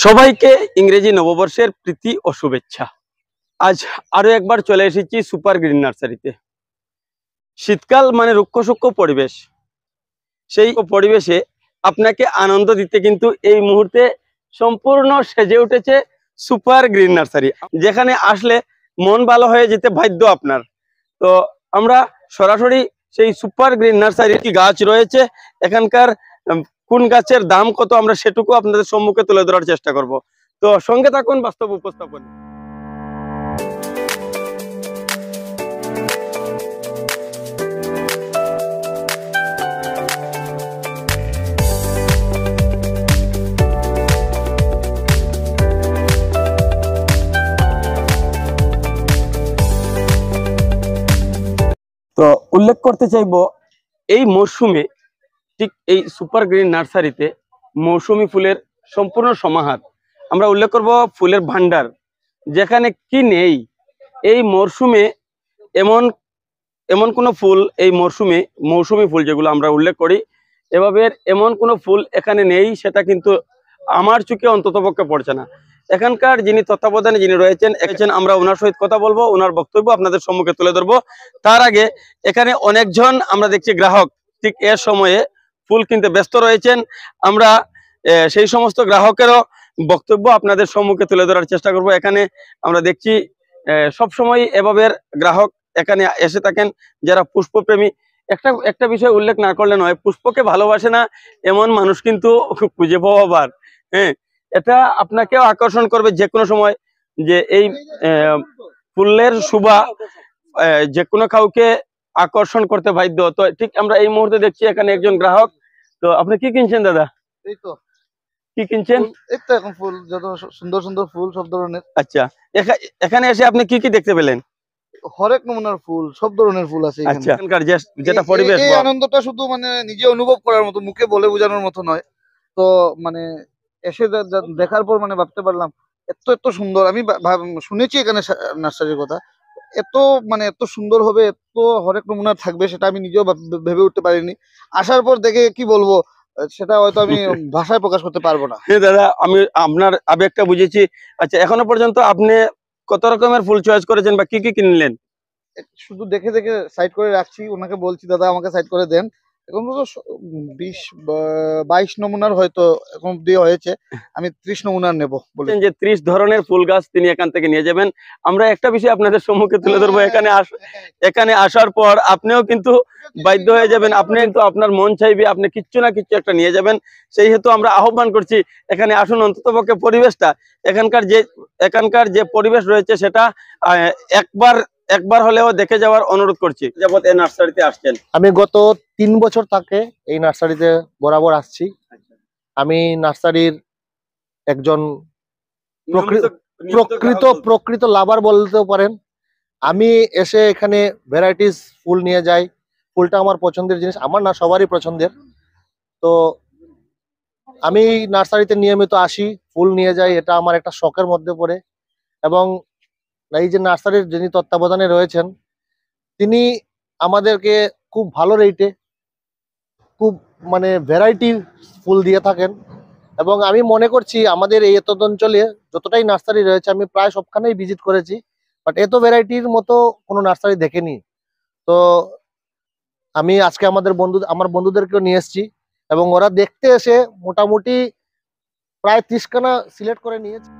সবাইকে ইংরেজি নববর্ষের প্রীতি ও শুভেচ্ছা। আজ আরো একবার চলে এসেছি সুপার গ্রিন নার্সারিতে। শীতকাল মানে রুক্ষ সূক্ষ্ম পরিবেশ, সেই পরিবেশে আপনাকে আনন্দ দিতে কিন্তু এই মুহূর্তে সম্পূর্ণ সেজে উঠেছে সুপার গ্রিন নার্সারি, যেখানে আসলে মন ভালো হয়ে যেতে বাধ্য আপনার। তো আমরা সরাসরি সেই সুপার গ্রিন নার্সারির কি গাছ রয়েছে, এখানকার কোন গাছের দাম কত, আমরা সেটুকু আপনাদের সম্মুখে তুলে ধরার চেষ্টা করব। তো সঙ্গে থাকুন বাস্তব উপস্থাপন। তো উল্লেখ করতে চাইবো, এই মরশুমে ঠিক এই সুপার গ্রিন নার্সারিতে মৌসুমী ফুলের সম্পূর্ণ সমাহার। আমরা উল্লেখ করব ফুলের ভান্ডার, যেখানে কি নেই এই মরশুমে। এমন এমন কোনো ফুল এই মরশুমে, মৌসুমী ফুল যেগুলো আমরা উল্লেখ করি, এভাবে এমন কোনো ফুল এখানে নেই, সেটা কিন্তু আমার চোখে অন্ততপক্ষে পড়ছে না। এখানকার যিনি তত্ত্বাবধানে যিনি রয়েছেন, আমরা ওনার সহিত কথা বলবো, ওনার বক্তব্য আপনাদের সম্মুখে তুলে ধরবো। তার আগে এখানে অনেকজন আমরা দেখছি গ্রাহক ঠিক এর সময়ে ফুল কিনতে ব্যস্ত রয়েছেন। আমরা সেই সমস্ত গ্রাহকেরও বক্তব্য আপনাদের সম্মুখে তুলে ধরার চেষ্টা করব। এখানে আমরা দেখছি সবসময় এভাবে গ্রাহক এখানে এসে থাকেন যারা পুষ্পপ্রেমী। একটা বিষয় উল্লেখ না করলে নয়, পুষ্পকে ভালোবাসে না এমন মানুষ কিন্তু খুঁজে পাওয়া বার। হ্যাঁ, এটা আপনাকেও আকর্ষণ করবে যে কোনো সময়, যে এই ফুলের শোভা যে কোনো কাউকে আকর্ষণ করতে বাধ্য। তো ঠিক আমরা এই মুহূর্তে দেখছি এখানে একজন গ্রাহক। তো আপনি কি কিনছেন দাদা? এই তো কি কিনছেন? এই তো এখন ফুল, যত সুন্দর সুন্দর ফুল সব ধরনের। আচ্ছা, এখানে এসে আপনি কি কি দেখতে পেলেন? হরেক নমুনার ফুল, সব ধরনের ফুল আছে এখানে। আচ্ছা, এখানকার যেটা পরিবেশ, এই আনন্দটা শুধু মানে নিজে অনুভব করার মতো, মুখে বলে বোঝানোর মতো নয়। তো মানে এসে দেখার পর মানে ভাবতে পারলাম এত এত সুন্দর। আমি শুনেছি এখানে নার্সারির কথা, এত মানে এত সুন্দর হবে, এত হরেক নমুনা থাকবে, সেটা আমি নিজেও ভেবে উঠতে পারিনি। আসার পর দেখে কি বলবো, সেটা হয়তো আমি ভাষায় প্রকাশ করতে পারবো না। হ্যাঁ দাদা, আমি আপনার আবেগটা বুঝেছি। আচ্ছা, এখনো পর্যন্ত আপনি কত রকমের ফুল চয়েস করেছেন বা কি কি কিনলেন? শুধু দেখে দেখে সাইড করে রাখছি, ওনাকে বলছি দাদা আমাকে সাইড করে দেন। এখন তো 20-22 নমুনার হয়তো এখন দিয়ে হয়েছে, আমি 30 নমুনার নেবো বলে। যে 30 ধরনের ফুল গাছ তিনি এখান থেকে নিয়ে যাবেন। আমরা একটা বিষয় আপনাদের সম্মুখে তুলে ধরবো, এখানে আসার পর আপনিও কিন্তু বাধ্য হয়ে যাবেন, আপনি কিন্তু আপনার মন চাইবে আপনি কিচ্ছু না কিচ্ছু একটা নিয়ে যাবেন। সেই হেতু আমরা আহ্বান করছি এখানে আসুন, অন্ততপক্ষে পরিবেশটা এখানকার যে পরিবেশ রয়েছে সেটা একবার হলেও দেখে যাওয়ার অনুরোধ করছি। যাবত এই নার্সারিতে আসছেন? আমি গত 3 বছর থেকে এই নার্সারিতে বরাবর আসছি। আমি নার্সারির একজন প্রকৃত লাভার বলতেও পারেন। আমি এসে এখানে ভ্যারাইটিস ফুল নিয়ে যাই। ফুলটা আমার পছন্দের জিনিস, আমার না সবারই পছন্দের। তো আমি নার্সারিতে নিয়মিত আসি, ফুল নিয়ে যাই, এটা আমার একটা শখের মধ্যে পড়ে। এবং এই যে নার্সারির যিনি তত্ত্বাবধানে রয়েছেন, তিনি আমাদেরকে খুব ভালো রেটে খুব মানে ভ্যারাইটি ফুল দিয়ে থাকেন। এবং আমি মনে করছি আমাদের এই এত অঞ্চলে যতটাই নার্সারি রয়েছে, আমি প্রায় সবখানেই ভিজিট করেছি, বাট এত ভ্যারাইটির মতো কোনো নার্সারি দেখেনি। তো আমি আজকে আমার বন্ধুদেরকেও নিয়ে এসেছি, এবং ওরা দেখতে এসে মোটামুটি প্রায় 30 খানা সিলেক্ট করে নিয়েছে।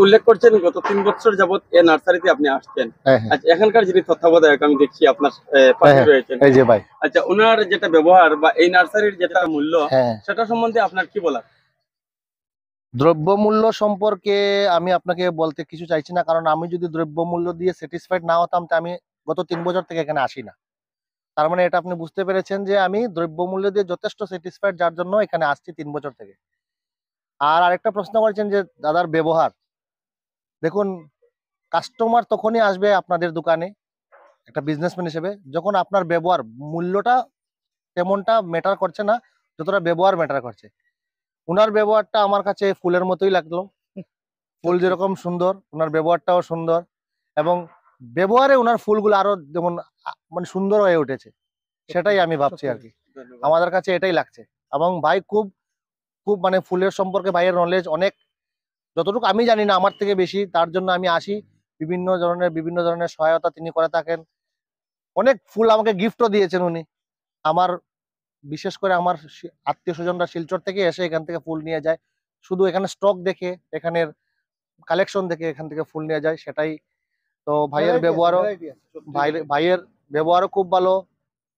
উল্লেখ করছেন গত 3 বছর যাবত এই নার্সারিতে আপনি আসছেন। আচ্ছা, এখানকার যিনি তত্ত্বাবধায়ক আমি দেখছি আপনার পাশে রয়েছেন, এই যে ভাই। আচ্ছা, ওনার যেটা ব্যবহার বা এই নার্সারির যেটা মূল্য, সেটা সম্বন্ধে আপনার কি বলার? দ্রব্যমূল্য সম্পর্কে আমি আপনাকে বলতে কিছু চাইছি না, কারণ আমি যদি দ্রব্যমূল্য দিয়ে স্যাটিসফাইড না হতাম তা আমি গত 3 বছর থেকে এখানে আসি না। তার মানে এটা আপনি বুঝতে পেরেছেন যে আমি দ্রব্যমূল্য দিয়ে যথেষ্ট স্যাটিসফাইড, যার জন্য এখানে আসছি 3 বছর থেকে। আর আরেকটা প্রশ্ন করেছেন যে দাদার ব্যবহার, দেখুন কাস্টমার তখনই আসবে আপনাদের দোকানে একটা বিজনেসম্যান হিসেবে যখন আপনার ব্যবহার, মূল্যটা তেমনটা ম্যাটার করছে না যতটা ব্যবহার ম্যাটার করছে। ওনার ব্যবহারটা আমার কাছে ফুলের মতোই লাগলো, ফুল যেরকম সুন্দর ওনার ব্যবহারটাও সুন্দর, এবং ব্যবহারে ওনার ফুলগুলো আরো যেমন মানে সুন্দর হয়ে উঠেছে, সেটাই আমি ভাবছি আর কি। আমাদের কাছে এটাই লাগছে। এবং ভাই খুব খুব মানে ফুলের সম্পর্কে ভাইয়ের নলেজ অনেক, যতটুকু আমি জানি না আমার থেকে বেশি, তার জন্য আমি আসি। বিভিন্ন ধরনের সহায়তা তিনি করে থাকেন। অনেক ফুল আমাকে গিফটও দিয়েছেন উনি। আমার বিশেষ করে আমার আত্মীয় স্বজনরা শিলচর থেকে এসে এখান থেকে ফুল নিয়ে যায়, শুধু এখানে স্টক দেখে, এখানের কালেকশন দেখে এখান থেকে ফুল নিয়ে যায়, সেটাই। তো ভাইয়ের ব্যবহারও খুব ভালো,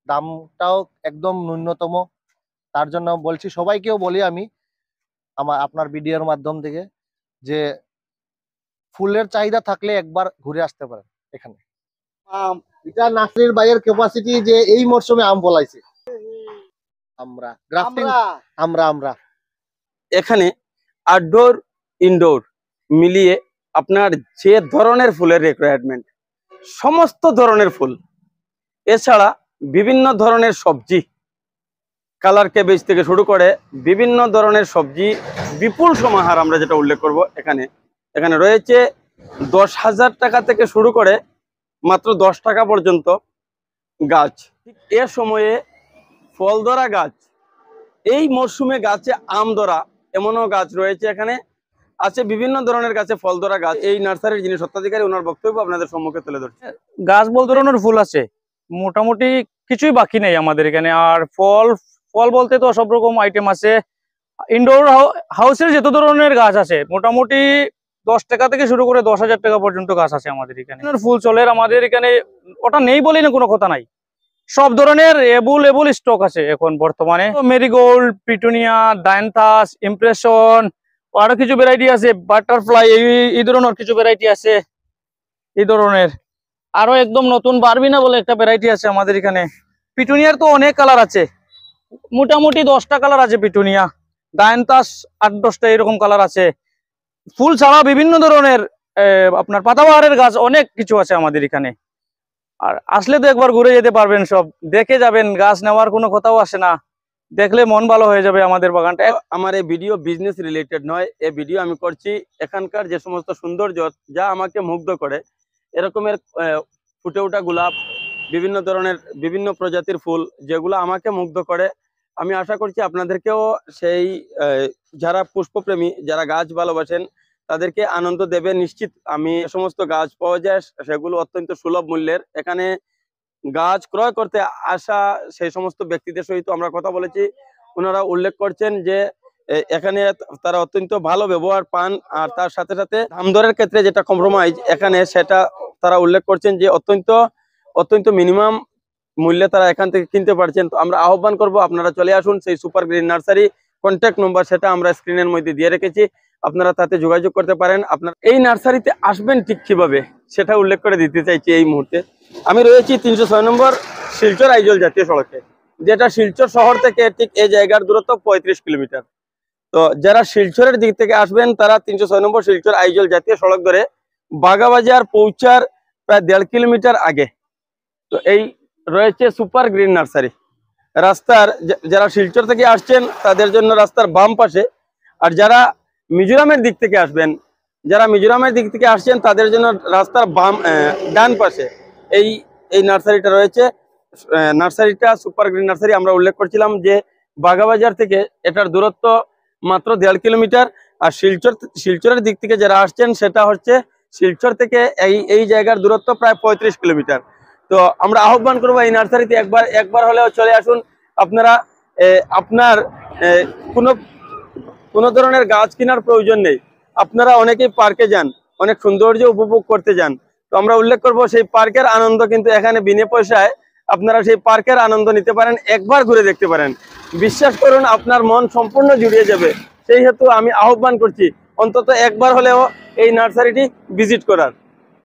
দামটাও একদম ন্যূনতম। তার জন্য বলছি, সবাইকেও বলি আমি আপনার ভিডিওর মাধ্যম থেকে, যে ফুলের চাহিদা থাকলে একবার ঘুরে আসতে পারেন এখানে। এটা নার্সারির ভাইয়ের ক্যাপাসিটি যে এই মরশুমে আম ফলাইছে। আমরা গ্রাফটিং আমরা এখানে আউটডোর ইনডোর মিলিয়ে আপনার যে ধরনের ফুলের রিকোয়ারমেন্ট, সমস্ত ধরনের ফুল, এছাড়া বিভিন্ন ধরনের সবজি, কালার ক্যাবেজ থেকে শুরু করে বিভিন্ন ধরনের সবজি বিপুল সমাহার আমরা যেটা উল্লেখ করব। এখানে রয়েছে 10,000 টাকা থেকে শুরু করে মাত্র 10 টাকা পর্যন্ত গাছ। এ সময়ে ফল ধরা গাছ, এই মরশুমে গাছে আম ধরা এমনও গাছ রয়েছে। এখানে আছে বিভিন্ন ধরনের গাছে ফল ধরা গাছ। এই নার্সারির যিনি স্বত্বাধিকারী, ওনার বক্তব্য আপনাদের সম্মুখে তুলে ধরছে। গাছ বলতে ধরনের ফুল আছে, মোটামুটি কিছুই বাকি নেই আমাদের এখানে। আর ফল বলতে তো সব রকম আইটেম আছে। ইনডোর হাউসের যত ধরনের গাছ আছে মোটামুটি 10 টাকা থেকে শুরু করে 10,000 টাকা পর্যন্ত গাছ আছে আমাদের এখানে। ফুল চলে আমাদের এখানে, ওটা নেই বলেই না কোনো কথা নাই, সব ধরনের এবুল স্টক আছে এখন বর্তমানে। মেরিগোল্ড, পিটুনিয়া, ডায়ান্থাস, ইমপ্রেশন, আরো কিছু ভ্যারাইটি আছে, বাটারফ্লাই, এই ধরনের কিছু ভ্যারাইটি আছে। এই ধরনের আরো একদম নতুন বারবিনা বলে একটা ভ্যারাইটি আছে আমাদের এখানে। পিটুনিয়ার তো অনেক কালার আছে, মোটামুটি 10টা কালার আছে পিটুনিয়া। ডায়ান্থাস 8-10টা এরকম কালার আছে। ফুল ছাড়া বিভিন্ন ধরনের আপনার পাতাবাহারের গাছ অনেক কিছু আছে আমাদের এখানে। আর আসলে তো একবার ঘুরে যেতে পারবেন, সব দেখে যাবেন, গাছ নেওয়ার কোনো কথাও আসে না, দেখলে মন ভালো হয়ে যাবে আমাদের বাগানটা। আমার এই ভিডিও বিজনেস রিলেটেড নয়, এই ভিডিও আমি করছি এখানকার যে সমস্ত সৌন্দর্য যা আমাকে মুগ্ধ করে, এরকমের ফুটে ওঠা গোলাপ, বিভিন্ন ধরনের বিভিন্ন প্রজাতির ফুল যেগুলো আমাকে মুগ্ধ করে। আমি আশা করছি আপনাদেরকেও সেই যারা পুষ্পপ্রেমী, যারা গাছ ভালোবাসেন, তাদেরকে আনন্দ দেবে নিশ্চিত। আমি সমস্ত গাছ পাওয়া যায়, সেগুলো অত্যন্ত সুলভ মূল্যের। এখানে গাছ ক্রয় করতে আসা সেই সমস্ত ব্যক্তিদের সহিত আমরা কথা বলেছি, ওনারা উল্লেখ করছেন যে এখানে তারা অত্যন্ত ভালো ব্যবহার পান। আর তার সাথে সাথে দাম দরের ক্ষেত্রে যেটা কম্প্রোমাইজ এখানে, সেটা তারা উল্লেখ করছেন যে অত্যন্ত মিনিমাম মূল্যে তারা এখান থেকে কিনতে পারছেন। তো আমরা আহ্বান করব আপনারা চলে আসুন সেই super green nursery. Contact number সেটা আমরা স্ক্রিনের মধ্যে দিয়ে রেখেছি, আপনারা তাতে যোগাযোগ করতে পারেন। আপনার এই নার্সারিতে আসবেন ঠিক কিভাবে সেটা উল্লেখ করে দিতে চাইছি এই মুহূর্তে। আমি রয়েছি 306 নম্বর শিলচর আইজল জাতীয় সড়কে, যেটা শিলচর শহর থেকে ঠিক এই জায়গার দূরত্ব 35 কিলোমিটার। তো যারা শিলচরের দিক থেকে আসবেন তারা 306 নম্বর শিলচর আইজল জাতীয় সড়ক ধরে বাগাবাজার পৌঁছার প্রায় 1.5 কিলোমিটার আগে তো এই রয়েছে সুপার গ্রিন নার্সারি। রাস্তার যারা শিলচর থেকে আসছেন তাদের জন্য রাস্তার বাম পাশে, আর যারা মিজোরামের দিক থেকে আসছেন তাদের জন্য রাস্তার ডান পাশে এই নার্সারিটা রয়েছে। নার্সারিটা সুপার গ্রিন নার্সারি আমরা উল্লেখ করছিলাম যে বাগাবাজার থেকে এটার দূরত্ব মাত্র 1.5 কিলোমিটার। আর শিলচরের দিক থেকে যারা আসছেন সেটা হচ্ছে শিলচর থেকে এই জায়গার দূরত্ব প্রায় 35 কিলোমিটার। তো আমরা আহ্বান করবো এই নার্সারিতে একবার হলেও চলে আসুন। আপনারা আপনার কোনো ধরনের গাছ কেনার প্রয়োজন নেই, আপনারা অনেকেই পার্কে যান, অনেক সৌন্দর্য উপভোগ করতে যান। তো আমরা উল্লেখ করব সেই পার্কের আনন্দ কিন্তু এখানে বিনা পয়সায় আপনারা সেই পার্কের আনন্দ নিতে পারেন, একবার ঘুরে দেখতে পারেন। বিশ্বাস করুন আপনার মন সম্পূর্ণ জুড়িয়ে যাবে সেই হেতু আমি আহ্বান করছি অন্তত একবার হলেও এই নার্সারিটি ভিজিট করার।